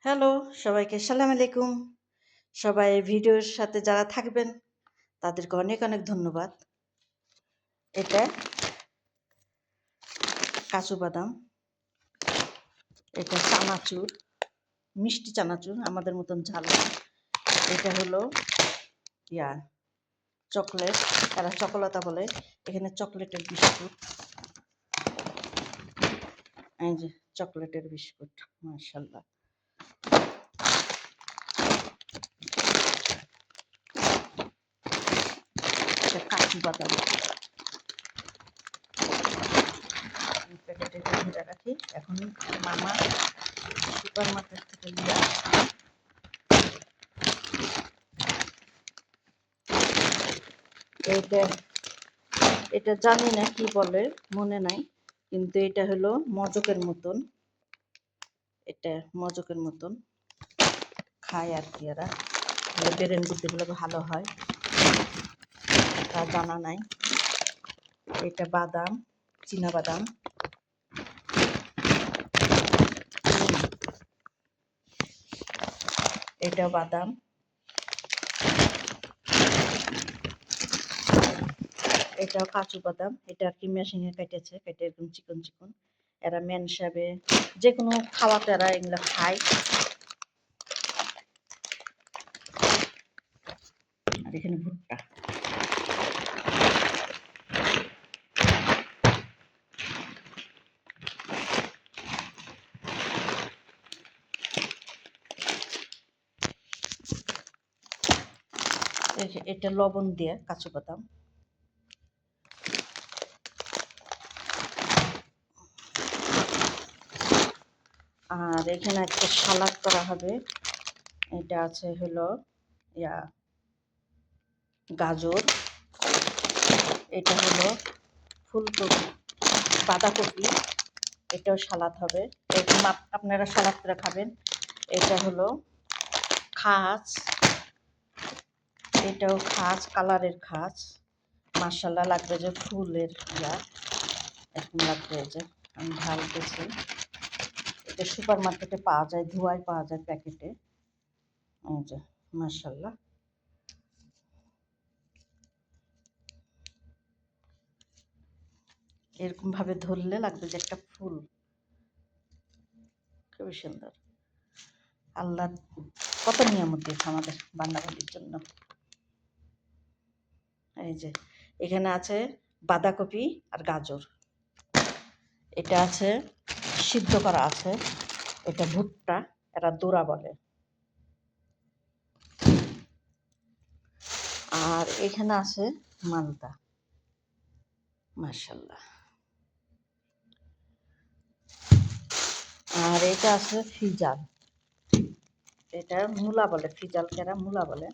Hello, সবাইকে সালাম আলাইকুম। সবাই ভিডিওর সাথে যারা থাকবেন তাদেরকে অনেক অনেক ধন্যবাদ। এটা কাজু বাদাম, এটা চানাচুর, মিষ্টি চানাচুর, আমাদের মতন ঝাল না। এটা হলো চকলেট, তারা চকোলতা বলে। এখানে চকলেটের বিস্কুট, এই যে চকলেটের বিস্কুট, মাশাআল্লাহ। এটা কাজু বাদাম, প্যাকেটে ভরে রাখি। এখন মামা সুপার মার্কেট থেকে নিয়ে আসছি। এটা জানি না কি বলে, মনে নাই, কিন্তু এটা হলো মজকের মতন। এটা মজকের মতন খায় আর কি, এরা ব্রেন বুদ্ধিগুলো ভালো হয়, তা জানা নাই। এটা বাদাম, চীনা বাদাম, এটা বাদাম, এটাও কাজু বাদাম। এটা আর কি মেশিনে কেটেছে, কেটে এরকম চিকন চিকন। এরা মেনসাবে যে কোনো খাওয়াতে এরা এগুলো খায়। আর এখানে ভুট্টা, এটা লবণ দিয়ে কাজু বাদাম। আর এখানে একটা সালাদ করা হবে। এটা আছে হলো গাজর, এটা হলো ফুলকপি, বাঁধাকপি, এটাও সালাদ হবে। এরকম আপনারা সালাদ করে খাবেন। এটা হলো খাস, এটাও খাস, কালারের খাস। মাশাআল্লাহ লাগবে যে ফুলের এরকম লাগবে। যে আমি ঢালতেছি। এটা সুপার মার্কেটে পাওয়া যায়, ধোয়ায় পাওয়া যায় প্যাকেটে। এই যে মাশাআল্লাহ। এরকম ভাবে ধরলে লাগবে যে একটা ফুল, খুবই সুন্দর। আল্লাহ কত নিয়ামত দিয়েছে আমাদের বান্দাবাড়ির জন্য। এই যে এখানে আছে বাঁধাকপি আর গাজর, এটা আছে সিদ্ধ করা আছে, এটা ভুট্টা, এরা দোরা বলে। আর এখানে আছে মালটা, মাশাআল্লাহ। আর এটা আছে ফিজাল, এটা মূলা বলে, ফিজালকে এরা মূলা বলে।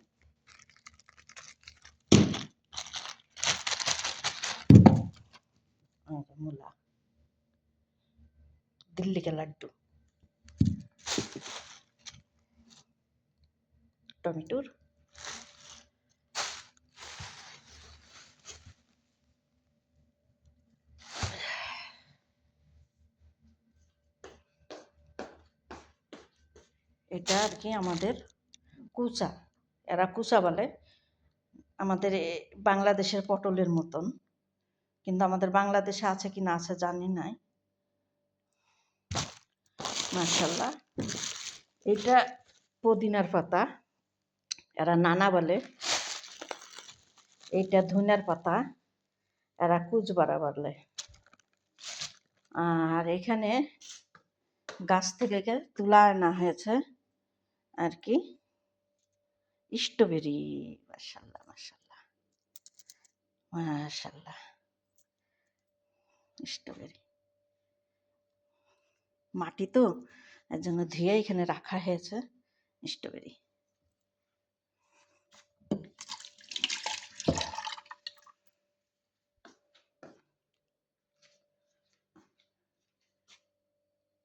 মূলা, দিল্লি কে লাড্ডু, টমেটোর। এটা আর কি আমাদের কুচা, এরা কুচা বলে। আমাদের বাংলাদেশের পটলের মতন, কিন্তু আমাদের বাংলাদেশে আছে কি না আছে জানি নাই। মাশাআল্লাহ। এটা পুদিনার পাতা, এরা নানা বলে। এইটা ধনিয়ার পাতা, এরা কুচবারা বলে। আর এখানে গাছ থেকে তুলা আনা হয়েছে আর কি স্ট্রবেরি। মাশাআল্লাহ মাশাআল্লাহ মাশাআল্লাহ, স্ট্রবেরি। মাটি তো, এর জন্য ধুয়ে এখানে রাখা হয়েছে স্ট্রবেরি।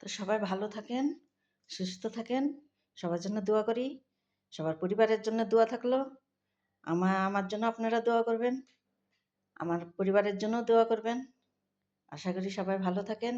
তো সবাই ভালো থাকেন, সুস্থ থাকেন, সবার জন্য দোয়া করি। সবার পরিবারের জন্য দোয়া থাকলো। আমার জন্য আপনারা দোয়া করবেন, আমার পরিবারের জন্য দোয়া করবেন। আশা করি সবাই ভালো থাকেন,